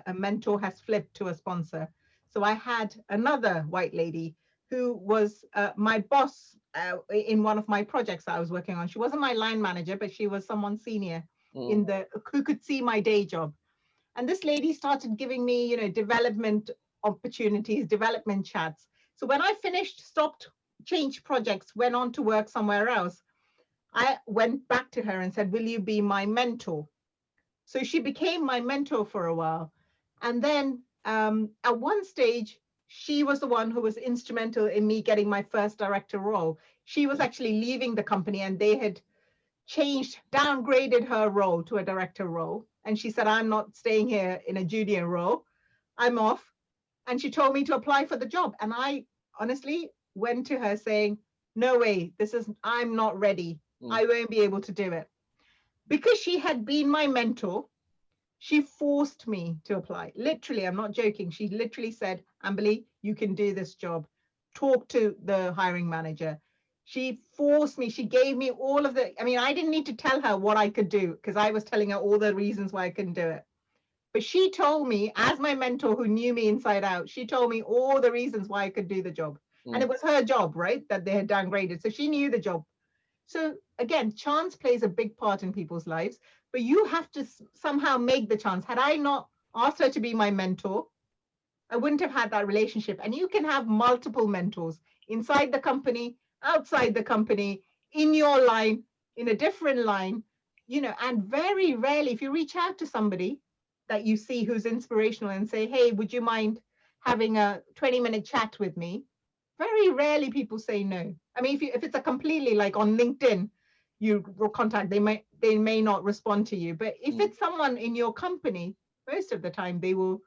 a mentor has flipped to a sponsor. So I had another white lady who was my boss in one of my projects that I was working on. She wasn't my line manager, but she was someone senior who could see my day job. And this lady started giving me, you know, development opportunities, development chats. So when I finished, stopped, changed projects, went on to work somewhere else, I went back to her and said, will you be my mentor? So she became my mentor for a while. And then at one stage, she was the one who was instrumental in me getting my first director role. She was actually leaving the company and they had downgraded her role to a director role. And she said, I'm not staying here in a junior role. I'm off. And she told me to apply for the job. And I honestly went to her saying, no way, I'm not ready. I won't be able to do it. Because she had been my mentor, she forced me to apply. Literally, I'm not joking. She literally said, Amberly, you can do this job. Talk to the hiring manager. She forced me. She gave me all of I mean, I didn't need to tell her what I could do because I was telling her all the reasons why I couldn't do it. But she told me, as my mentor who knew me inside out, she told me all the reasons why I could do the job. And it was her job, right, that they had downgraded. So she knew the job. So again, chance plays a big part in people's lives, but you have to somehow make the chance. Had I not asked her to be my mentor, I wouldn't have had that relationship. And you can have multiple mentors inside the company, outside the company, in your line, in a different line, you know, and very rarely, if you reach out to somebody that you see who's inspirational and say, hey, would you mind having a 20-minute chat with me? Very rarely people say no. I mean, if it's a completely like on LinkedIn, you will contact, they may not respond to you. But if it's someone in your company, most of the time they will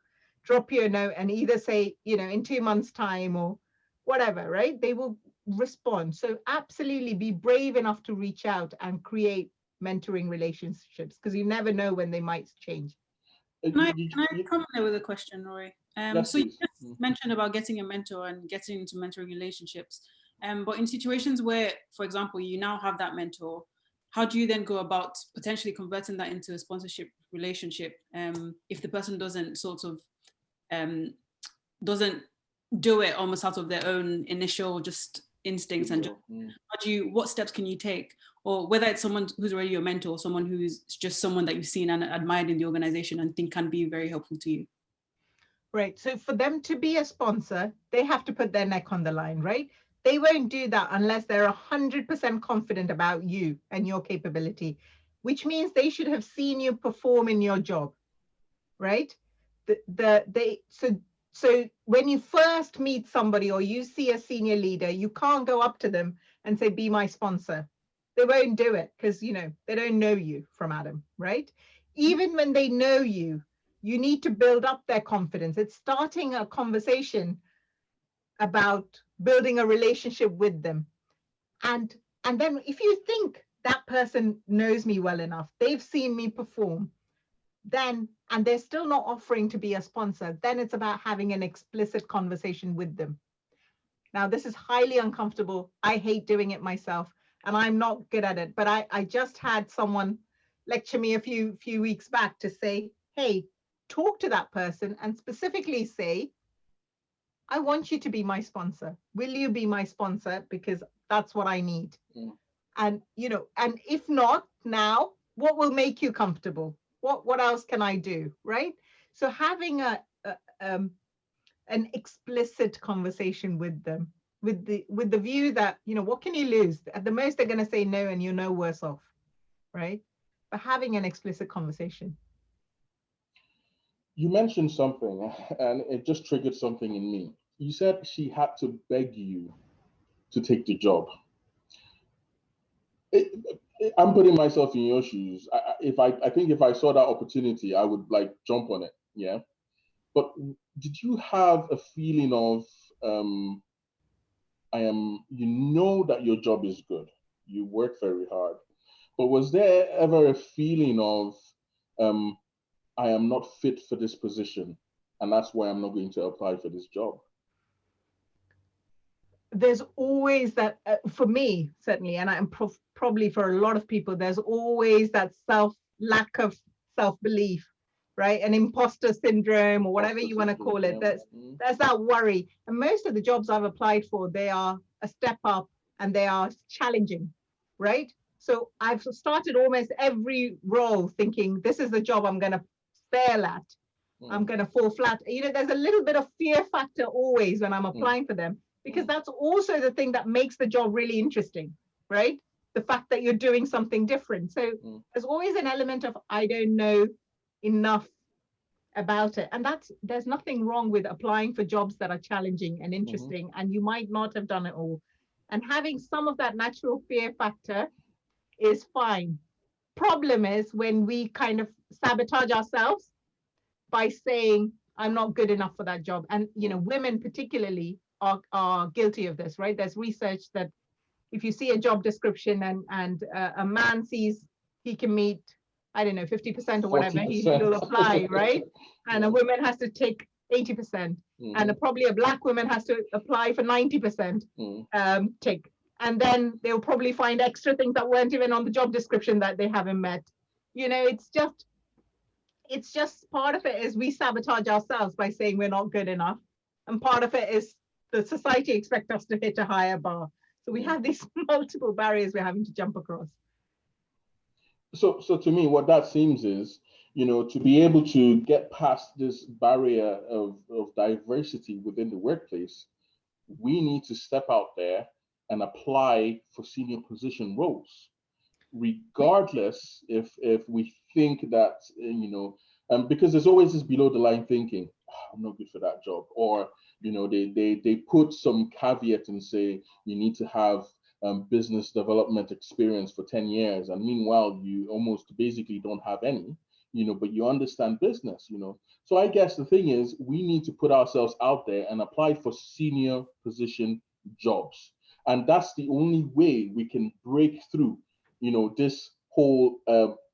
drop you a note and either say, you know, in 2 months' time or whatever, right? They will respond. So absolutely be brave enough to reach out and create mentoring relationships, because you never know when they might change.
Can I come there with a question, Roy?
Yes,
so you
please.
just mentioned about getting a mentor and getting into mentoring relationships. But in situations where, for example, you now have that mentor, how do you then go about potentially converting that into a sponsorship relationship if the person doesn't sort of doesn't do it almost out of their own initial just instincts, and just, what steps can you take? Or whether it's someone who's already your mentor, or someone who's just someone that you've seen and admired in the organization and think can be very helpful to you.
Right. So for them to be a sponsor, they have to put their neck on the line, right? They won't do that unless they're 100% confident about you and your capability, which means they should have seen you perform in your job, right? So when you first meet somebody or you see a senior leader, you can't go up to them and say, be my sponsor. They won't do it because, you know, they don't know you from Adam, right? Even when they know you, you need to build up their confidence. It's starting a conversation about building a relationship with them. And then if you think that person knows me well enough, they've seen me perform, then, and they're still not offering to be a sponsor, then it's about having an explicit conversation with them. Now, this is highly uncomfortable. I hate doing it myself, and I'm not good at it. But I just had someone lecture me a few weeks back to say, hey, talk to that person and specifically say, I want you to be my sponsor. Will you be my sponsor? Because that's what I need. And, you know, and if not now, what will make you comfortable? What else can I do, right? So having an explicit conversation with them, with the view that, you know, what can you lose? At the most, they're going to say no, and you're no worse off, right? But having an explicit conversation.
You mentioned something, and it just triggered something in me. You said she had to beg you to take the job. I'm putting myself in your shoes. I think if I saw that opportunity, I would like jump on it. Yeah. But did you have a feeling of, you know that your job is good, you work very hard, but was there ever a feeling of, I am not fit for this position, and that's why I'm not going to apply for this job?
There's always that, for me, certainly, and I'm probably for a lot of people, there's always that lack of self-belief, right? An imposter syndrome, or whatever you want to call it. There's that worry. And most of the jobs I've applied for, they are a step up and they are challenging, right? So I've started almost every role thinking, this is the job I'm going to fail at. I'm going to fall flat. You know, there's a little bit of fear factor always when I'm applying for them, because that's also the thing that makes the job really interesting, right? The fact that you're doing something different. So there's always an element of, I don't know enough about it. And there's nothing wrong with applying for jobs that are challenging and interesting, and you might not have done it all. And having some of that natural fear factor is fine. Problem is when we kind of sabotage ourselves by saying, I'm not good enough for that job. And, you know, women particularly are guilty of this, right? There's research that if you see a job description and a man sees he can meet, I don't know, 50% or whatever, he'll apply, right? And a woman has to take 80%, and probably a Black woman has to apply for 90% take. And then they'll probably find extra things that weren't even on the job description that they haven't met. You know, it's just part of it is we sabotage ourselves by saying we're not good enough. And part of it is the society expects us to hit a higher bar. So we have these multiple barriers we're having to jump across.
So to me, what that seems is, to be able to get past this barrier of diversity within the workplace, we need to step out there and apply for senior position roles, regardless if we think that, because there's always this below the line thinking, "Oh, I'm not good for that job," or, they put some caveat and say you need to have business development experience for 10 years. And meanwhile, you almost basically don't have any, but you understand business, So I guess the thing is, we need to put ourselves out there and apply for senior position jobs. And that's the only way we can break through, this whole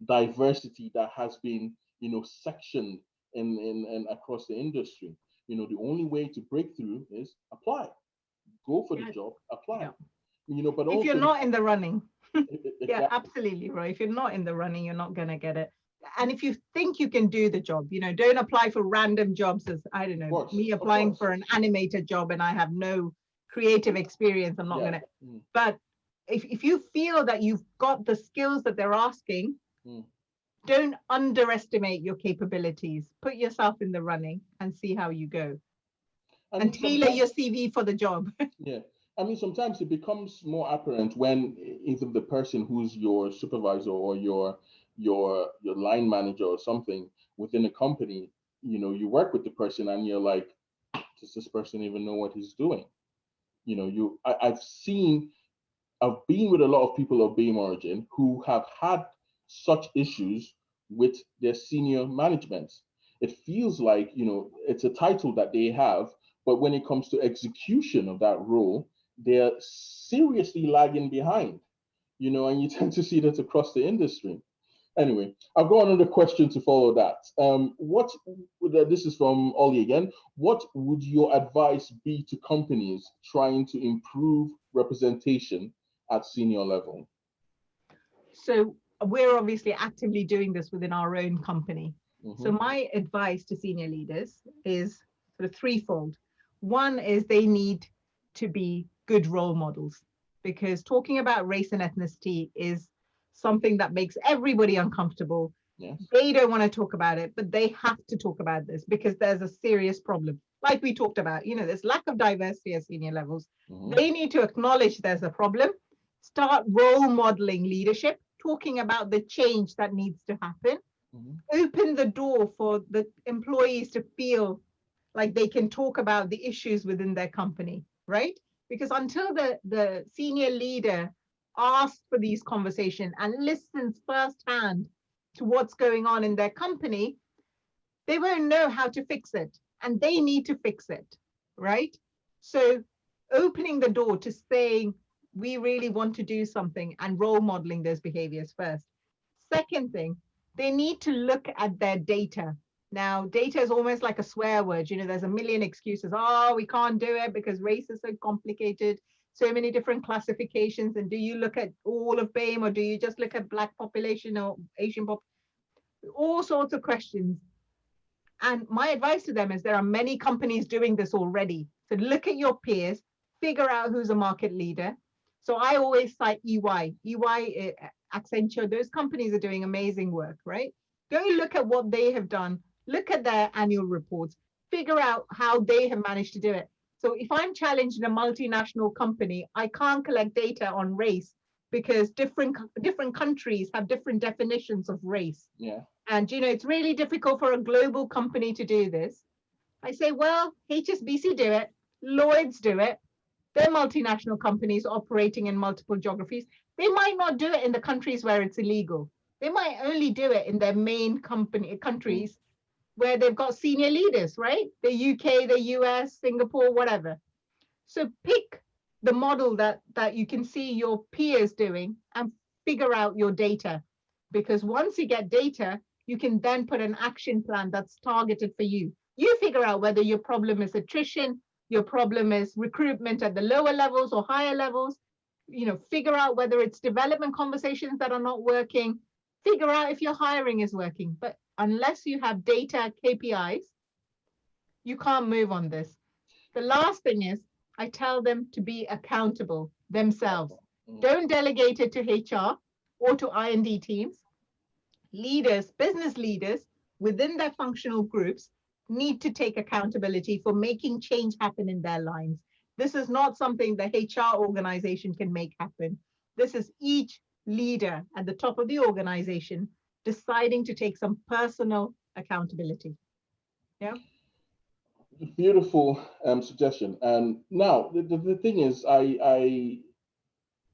diversity that has been, sectioned in across the industry. The only way to break through is apply. Go for the job, apply.
Yeah.
But
if
also,
you're not in the running,
exactly.
yeah, absolutely, Roy. If you're not in the running, you're not going to get it. And if you think you can do the job, don't apply for random jobs as, I don't know, me applying for an animator job and I have no creative experience. I'm not going to. But if you feel that you've got the skills that they're asking, don't underestimate your capabilities. Put yourself in the running and see how you go. And tailor your CV for the job.
Yeah. I mean, sometimes it becomes more apparent when either the person who's your supervisor or your line manager or something within a company, you work with the person and you're like, does this person even know what he's doing? I've been with a lot of people of BAME origin who have had such issues with their senior management. It feels like, it's a title that they have, but when it comes to execution of that role, they're seriously lagging behind, and you tend to see that across the industry. Anyway, I've got another question to follow that. This is from Ollie again. What would your advice be to companies trying to improve representation at senior level?
So we're obviously actively doing this within our own company. So my advice to senior leaders is sort of threefold. One is they need to be good role models, because talking about race and ethnicity is something that makes everybody uncomfortable.
Yes.
They don't want to talk about it, but they have to talk about this because there's a serious problem. Like we talked about, there's lack of diversity at senior levels. They need to acknowledge there's a problem, start role modeling leadership, talking about the change that needs to happen, open the door for the employees to feel like they can talk about the issues within their company, right? Because until the senior leader asks for these conversations and listens firsthand to what's going on in their company, they won't know how to fix it, and they need to fix it, right? So opening the door to saying, we really want to do something, and role modeling those behaviors first. Second thing, they need to look at their data. Now, data is almost like a swear word. There's a million excuses. Oh, we can't do it because race is so complicated, so many different classifications. And do you look at all of BAME, or do you just look at Black population or Asian population? All sorts of questions. And my advice to them is there are many companies doing this already. So look at your peers, figure out who's a market leader. So I always cite EY, Accenture, those companies are doing amazing work, right? Go look at what they have done, look at their annual reports, figure out how they have managed to do it. So if I'm challenged in a multinational company, I can't collect data on race because different countries have different definitions of race.
Yeah.
And, it's really difficult for a global company to do this. I say, well, HSBC do it, Lloyd's do it. They're multinational companies operating in multiple geographies. They might not do it in the countries where it's illegal. They might only do it in their main countries where they've got senior leaders, right? The UK, the US, Singapore, whatever. So pick the model that you can see your peers doing and figure out your data. Because once you get data, you can then put an action plan that's targeted for you. You figure out whether your problem is attrition, your problem is recruitment at the lower levels or higher levels. Figure out whether it's development conversations that are not working. Figure out if your hiring is working. But unless you have data KPIs, you can't move on this. The last thing is I tell them to be accountable. themselves. Don't delegate it to HR or to I&D teams. Leaders, business leaders within their functional groups need to take accountability for making change happen in their lines. This is not something the HR organization can make happen. This is each leader at the top of the organization deciding to take some personal accountability. Yeah.
Beautiful suggestion. And now the thing is, I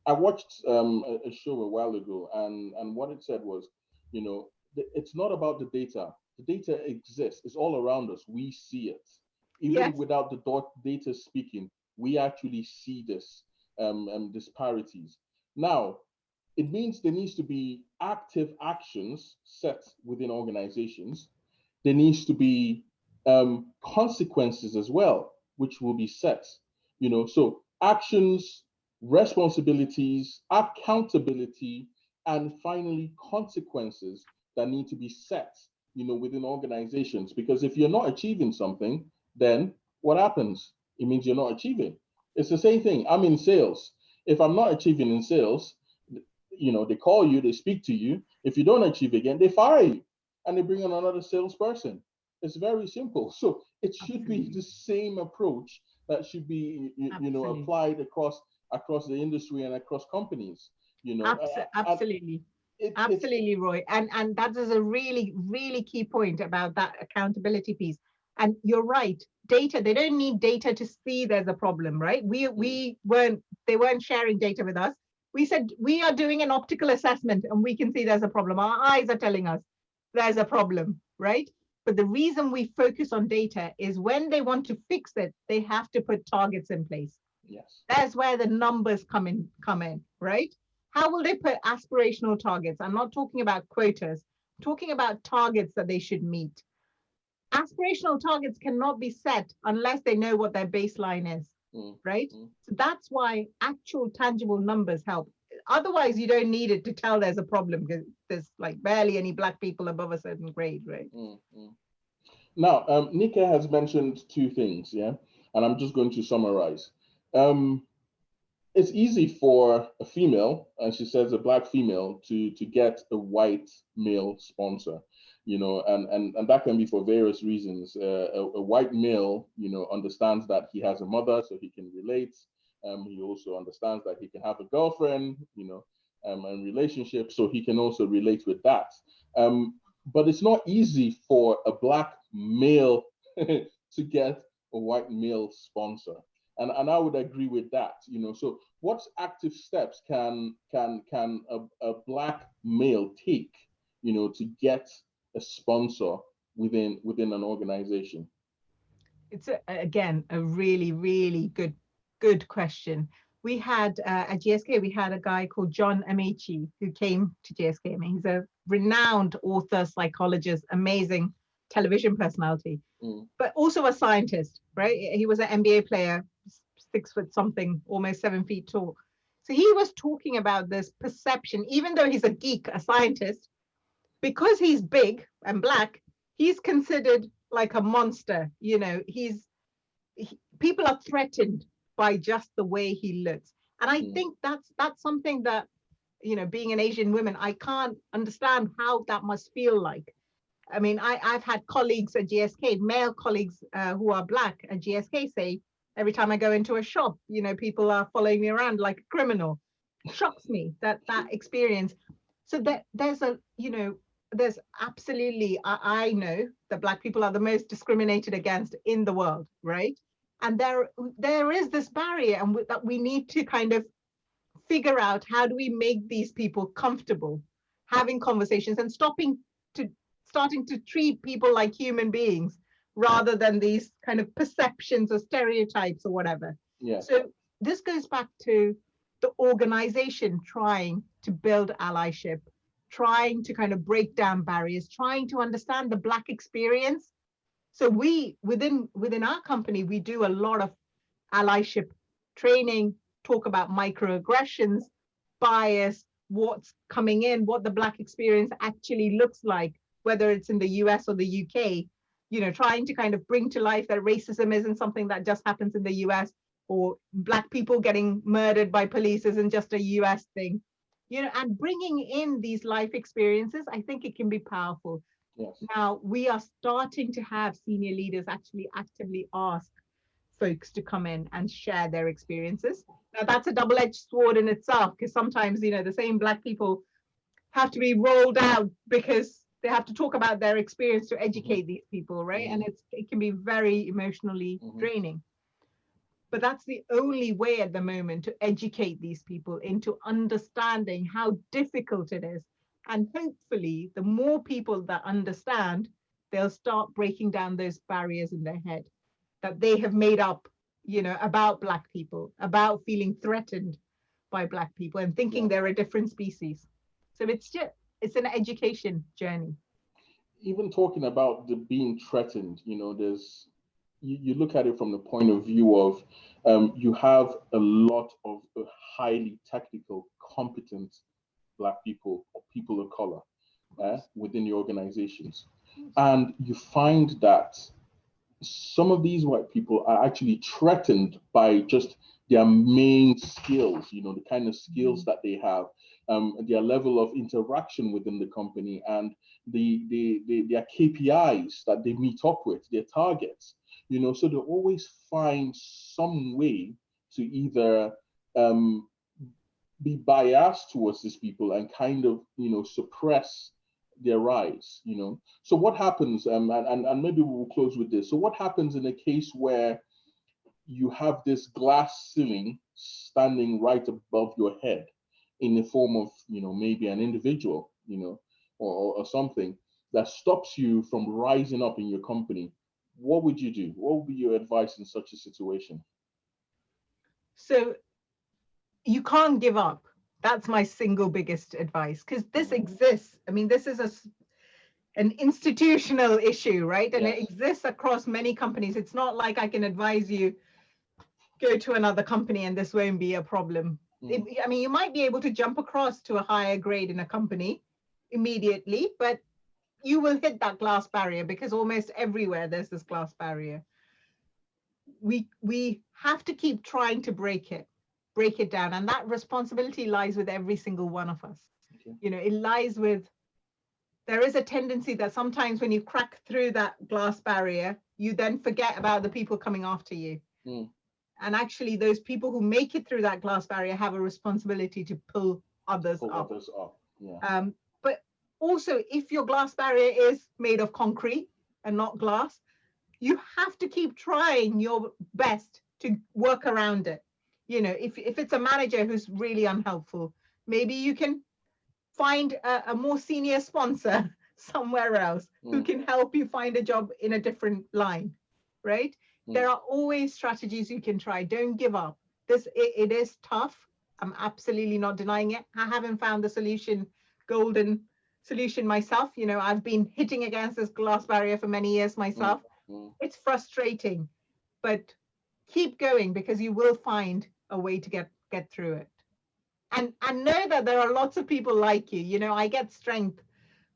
watched a show a while ago, and what it said was, you know, it's not about the data. The data exists. It's all around us. We see it. Even without the data speaking, we actually see this disparities. Now, it means there needs to be active actions set within organizations. There needs to be consequences as well, which will be set. You know, so actions, responsibilities, accountability, and finally consequences that need to be set, you know, within organizations. Because if you're not achieving something, then what happens? It means you're not achieving. It's the same thing. I'm in sales. If I'm not achieving in sales, you know, they call you, they speak to you. If you don't achieve again, they fire you and they bring on another salesperson. It's very simple. So it should be the same approach that should be, you know, applied across the industry and across companies. You know,
absolutely. Absolutely, Roy. And that is a really, really key point about that accountability piece. And you're right, data, they don't need data to see there's a problem, right? They weren't sharing data with us. We said, we are doing an optical assessment and we can see there's a problem. Our eyes are telling us there's a problem, right? But the reason we focus on data is when they want to fix it, they have to put targets in place.
Yes.
That's where the numbers come in, right? How will they put aspirational targets? I'm not talking about quotas, I'm talking about targets that they should meet. Aspirational targets cannot be set unless they know what their baseline is, right? So that's why actual tangible numbers help. Otherwise, you don't need it to tell there's a problem because there's like barely any Black people above a certain grade, right?
Now, Nika has mentioned two things, yeah? And I'm just going to summarize. It's easy for a female, and she says a Black female, to get a white male sponsor, you know, and that can be for various reasons. A white male, you know, understands that he has a mother, so he can relate. He also understands that he can have a girlfriend, you know, and relationships, so he can also relate with that. But it's not easy for a Black male to get a white male sponsor. And I would agree with that, you know. So what active steps can a Black male take, you know, to get a sponsor within an organization?
It's again a really, really good question. We had at GSK, we had a guy called John Amici who came to GSK. I mean, he's a renowned author, psychologist, amazing television personality, but also a scientist, right? He was an NBA player, 6 foot something, almost 7 feet tall. So he was talking about this perception, even though he's a geek, a scientist, because he's big and Black, he's considered like a monster. You know, people are threatened by just the way he looks. And I think that's something that, you know, being an Asian woman, I can't understand how that must feel like. I mean, I've had colleagues at GSK, male colleagues who are Black at GSK say, every time I go into a shop, you know, people are following me around like a criminal. It shocks me, that experience. So that there's a, you know, there's absolutely, I know that Black people are the most discriminated against in the world, right? And there is this barrier, and that we need to kind of figure out, how do we make these people comfortable having conversations and starting to treat people like human beings rather than these kind of perceptions or stereotypes or whatever.
Yeah.
So this goes back to the organization trying to build allyship, trying to kind of break down barriers, trying to understand the Black experience. So we, within our company, we do a lot of allyship training, talk about microaggressions, bias, what's coming in, what the Black experience actually looks like, whether it's in the US or the UK, you know, trying to kind of bring to life that racism isn't something that just happens in the US or Black people getting murdered by police isn't just a US thing, you know, and bringing in these life experiences, I think it can be powerful.
Yes.
Now, we are starting to have senior leaders actually actively ask folks to come in and share their experiences. Now, that's a double-edged sword in itself, because sometimes, you know, the same Black people have to be rolled out because they have to talk about their experience to educate these people, right? And it can be very emotionally draining. But that's the only way at the moment to educate these people into understanding how difficult it is. And hopefully, the more people that understand, they'll start breaking down those barriers in their head that they have made up, you know, about Black people, about feeling threatened by Black people and thinking they're a different species. So it's an education journey.
Even talking about the being threatened, you know, there's you look at it from the point of view of you have a lot of highly technical, competent Black people or people of color within the organizations. And you find that some of these white people are actually threatened by just their main skills, you know, the kind of skills that they have, their level of interaction within the company, and their KPIs that they meet up with, their targets, you know, so they always find some way to either be biased towards these people and kind of, you know, suppress their rise, you know. So what happens, and maybe we'll close with this. So what happens in a case where you have this glass ceiling standing right above your head in the form of, you know, maybe an individual, you know, or something that stops you from rising up in your company? What would you do? What would be your advice in such a situation?
So you can't give up. That's my single biggest advice, because this exists. I mean, this is an institutional issue, right? And it exists across many companies. It's not like I can advise you, go to another company and this won't be a problem. I mean, you might be able to jump across to a higher grade in a company immediately, but you will hit that glass barrier, because almost everywhere there's this glass barrier. We have to keep trying to break it down, and that responsibility lies with every single one of us. You know, it lies with, there is a tendency that sometimes when you crack through that glass barrier, you then forget about the people coming after you. And actually, those people who make it through that glass barrier have a responsibility to pull others up. But also, if your glass barrier is made of concrete and not glass, you have to keep trying your best to work around it. You know, if it's a manager who's really unhelpful, maybe you can find a more senior sponsor somewhere else who can help you find a job in a different line, right? There are always strategies you can try. Don't give up. It is tough. I'm absolutely not denying it. I haven't found the golden solution myself. You know, I've been hitting against this glass barrier for many years myself. It's frustrating, but keep going, because you will find a way to get through it. And know that there are lots of people like you. You know, I get strength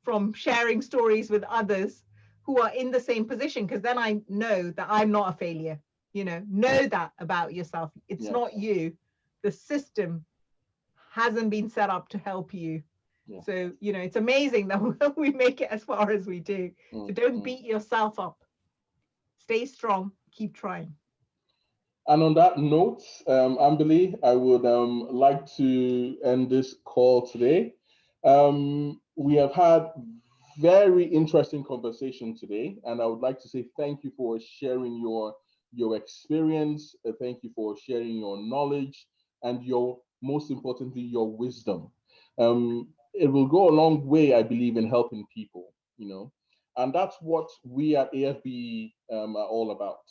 from sharing stories with others who are in the same position, because then I know that I'm not a failure. You know that about yourself. It's not you. The system hasn't been set up to help you. So, you know, it's amazing that we make it as far as we do. So don't beat yourself up. Stay strong, keep trying.
And on that note, Amberly, I would like to end this call today. We have had very interesting conversation today, and I would like to say thank you for sharing your experience. Thank you for sharing your knowledge and most importantly, your wisdom. It will go a long way, I believe, in helping people, you know, and that's what we at AFBE are all about.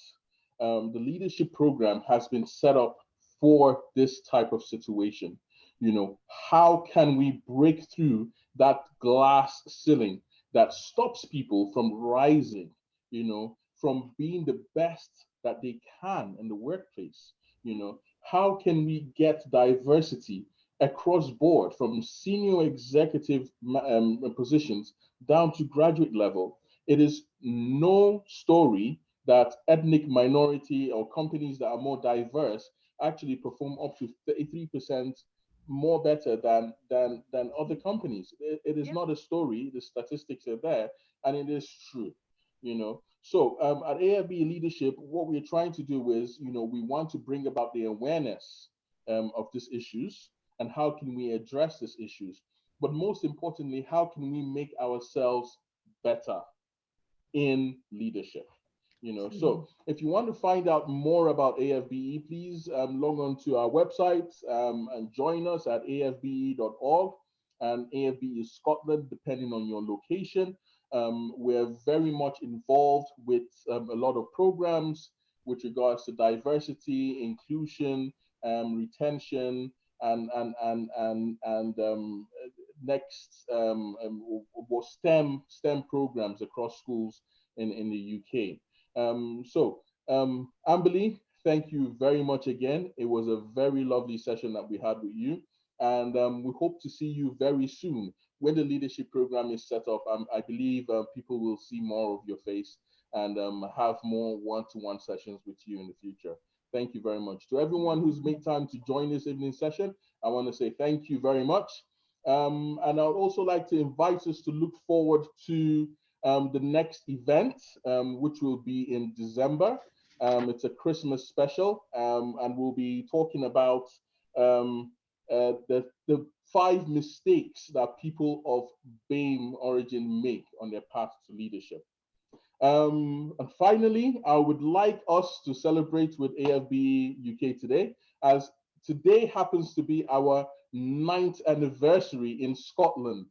The leadership program has been set up for this type of situation. You know, how can we break through that glass ceiling that stops people from rising, you know, from being the best that they can in the workplace? You know, how can we get diversity across board from senior executive positions down to graduate level? It is no story that ethnic minority or companies that are more diverse actually perform up to 33% more better than other companies. It is
Yeah.
not a story. The statistics are there, and it is true. So at AFBE leadership, what we're trying to do is, we want to bring about the awareness of these issues and how can we address these issues. But most importantly, how can we make ourselves better in leadership? So if you want to find out more about AFBE, please log on to our website and join us at afbe.org and AFBE Scotland, depending on your location. We're very much involved with a lot of programs with regards to diversity, inclusion, retention, and next was STEM programs across schools in the UK. Amberly, thank you very much again. It was a very lovely session that we had with you, and we hope to see you very soon when the leadership program is set up. I believe people will see more of your face and have more one-to-one sessions with you in the future. Thank you very much. To everyone who's made time to join this evening session, I want to say thank you very much. And I would also like to invite us to look forward to the next event, which will be in December. It's a Christmas special, and we'll be talking about the 5 mistakes that people of BAME origin make on their path to leadership. And finally, I would like us to celebrate with AFBE UK today, as today happens to be our 9th anniversary in Scotland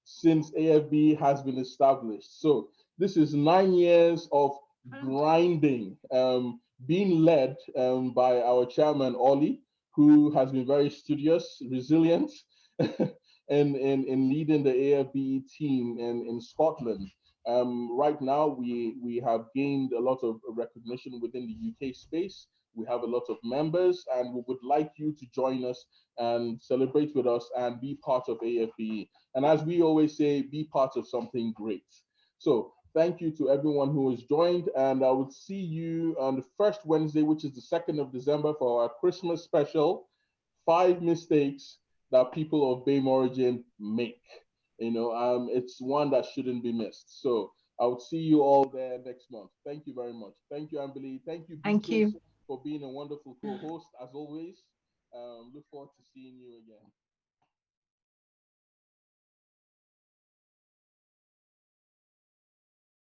since AFBE has been established. So this is 9 years of grinding, being led by our chairman, Ollie, who has been very studious, resilient, in leading the AFBE team in Scotland. Right now, we have gained a lot of recognition within the UK space. We have a lot of members, and we would like you to join us and celebrate with us and be part of AFBE. And as we always say, be part of something great. So thank you to everyone who has joined, and I will see you on the first Wednesday, which is the 2nd of December, for our Christmas special, 5 mistakes that people of BAME origin make. It's one that shouldn't be missed. So I will see you all there next month. Thank you very much. Thank you, Amberly. Thank you, Bitrus, for being a wonderful co-host as always. Look forward to seeing you again.